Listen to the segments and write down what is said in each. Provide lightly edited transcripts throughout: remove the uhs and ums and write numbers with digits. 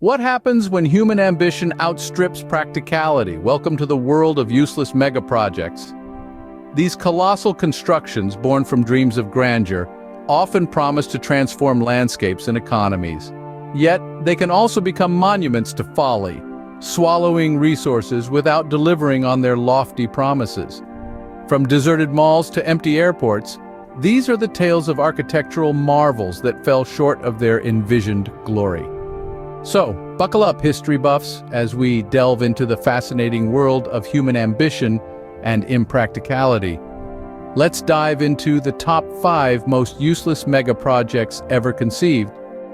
What happens when human ambition outstrips practicality? Welcome to the world of useless megaprojects. These colossal constructions, born from dreams of grandeur, often promise to transform landscapes and economies. Yet, they can also become monuments to folly, swallowing resources without delivering on their lofty promises. From deserted malls to empty airports, these are the tales of architectural marvels that fell short of their envisioned glory. So, buckle up, history buffs, as we delve into the fascinating world of human ambition and impracticality. Let's dive into the top 5 most useless megaprojects ever conceived.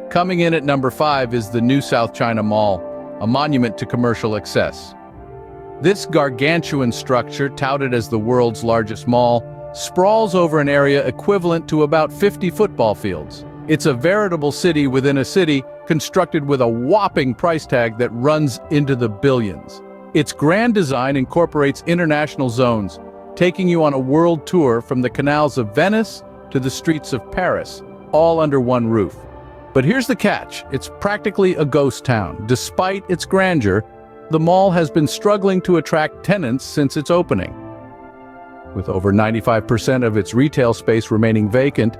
Coming in at number 5 is the New South China Mall, a monument to commercial excess. This gargantuan structure, touted as the world's largest mall, sprawls over an area equivalent to about 50 football fields. It's a veritable city within a city, constructed with a whopping price tag that runs into the billions. Its grand design incorporates international zones, taking you on a world tour from the canals of Venice to the streets of Paris, all under one roof. But here's the catch: it's practically a ghost town. Despite its grandeur, the mall has been struggling to attract tenants since its opening. With over 95% of its retail space remaining vacant,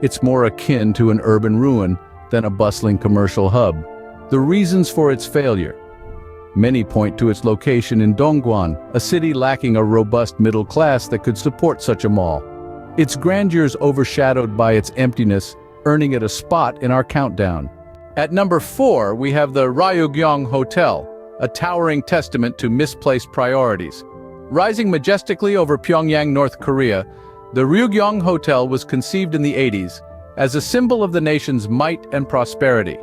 it's more akin to an urban ruin than a bustling commercial hub. The reasons for its failure: many point to its location in Dongguan, a city lacking a robust middle class that could support such a mall. Its grandeur is overshadowed by its emptiness, earning it a spot in our countdown. At number 4, we have the Ryugyong Hotel, a towering testament to misplaced priorities. Rising majestically over Pyongyang, North Korea, the Ryugyong Hotel was conceived in the 80s as a symbol of the nation's might and prosperity.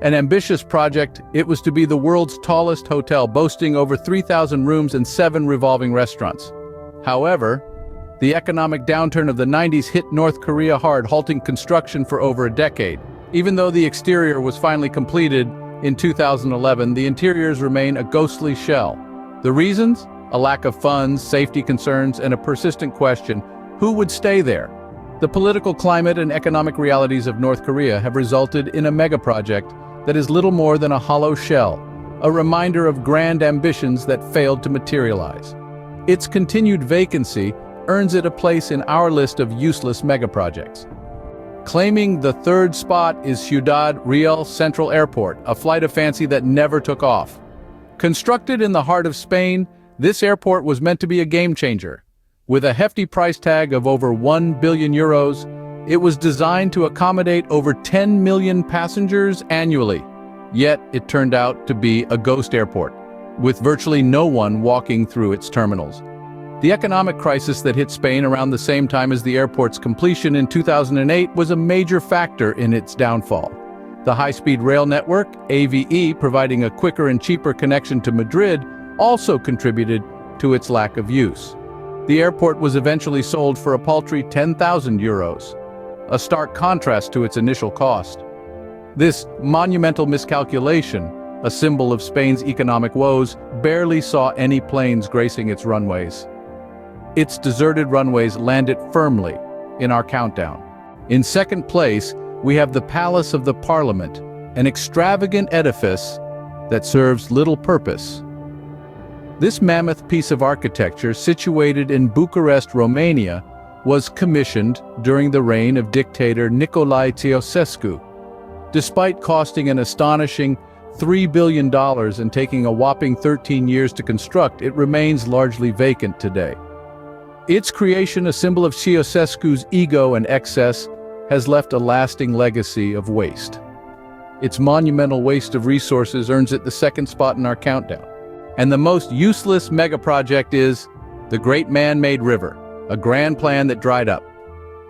An ambitious project, it was to be the world's tallest hotel, boasting over 3,000 rooms and 7 revolving restaurants. However, the economic downturn of the 90s hit North Korea hard, halting construction for over a decade. Even though the exterior was finally completed in 2011, the interiors remain a ghostly shell. The reasons? A lack of funds, safety concerns, and a persistent question: who would stay there? The political climate and economic realities of North Korea have resulted in a megaproject that is little more than a hollow shell, a reminder of grand ambitions that failed to materialize. Its continued vacancy earns it a place in our list of useless megaprojects. Claiming the 3rd spot is Ciudad Real Central Airport, a flight of fancy that never took off. Constructed in the heart of Spain, this airport was meant to be a game-changer. With a hefty price tag of over 1 billion euros, it was designed to accommodate over 10 million passengers annually. Yet, it turned out to be a ghost airport, with virtually no one walking through its terminals. The economic crisis that hit Spain around the same time as the airport's completion in 2008 was a major factor in its downfall. The high-speed rail network, AVE, providing a quicker and cheaper connection to Madrid, also contributed to its lack of use. The airport was eventually sold for a paltry 10,000 euros, a stark contrast to its initial cost. This monumental miscalculation, a symbol of Spain's economic woes, barely saw any planes gracing its runways. Its deserted runways landed firmly in our countdown. In second place, we have the Palace of the Parliament, an extravagant edifice that serves little purpose. This mammoth piece of architecture, situated in Bucharest, Romania, was commissioned during the reign of dictator Nicolae Ceausescu. Despite costing an astonishing $3 billion and taking a whopping 13 years to construct, it remains largely vacant today. Its creation, a symbol of Ceausescu's ego and excess, has left a lasting legacy of waste. Its monumental waste of resources earns it the 2nd spot in our countdown. And the most useless megaproject is the Great Man-Made River, a grand plan that dried up.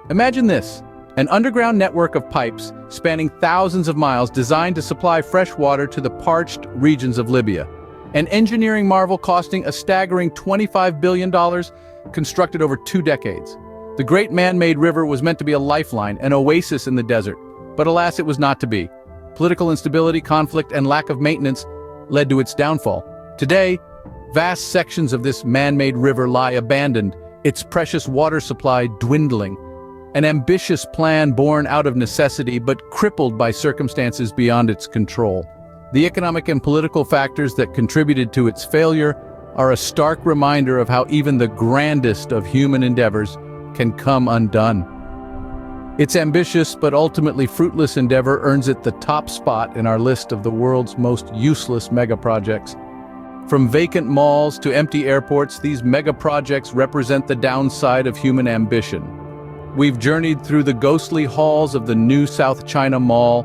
Imagine this: an underground network of pipes spanning thousands of miles designed to supply fresh water to the parched regions of Libya. An engineering marvel costing a staggering $25 billion, constructed over 2 decades. The Great Man-Made River was meant to be a lifeline, an oasis in the desert. But alas, it was not to be. Political instability, conflict, and lack of maintenance led to its downfall. Today, vast sections of this man-made river lie abandoned, its precious water supply dwindling. An ambitious plan born out of necessity but crippled by circumstances beyond its control. The economic and political factors that contributed to its failure are a stark reminder of how even the grandest of human endeavors can come undone. Its ambitious but ultimately fruitless endeavor earns it the top spot in our list of the world's most useless megaprojects. From vacant malls to empty airports, these megaprojects represent the downside of human ambition. We've journeyed through the ghostly halls of the new South China Mall,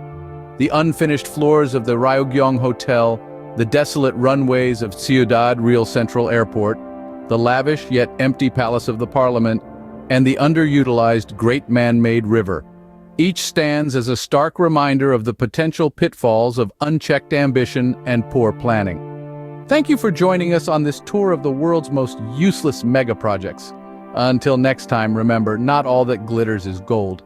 the unfinished floors of the Ryugyong Hotel, the desolate runways of Ciudad Real Central Airport, the lavish yet empty Palace of the Parliament, and the underutilized Great Man-Made River. Each stands as a stark reminder of the potential pitfalls of unchecked ambition and poor planning. Thank you for joining us on this tour of the world's most useless megaprojects. Until next time, remember, not all that glitters is gold.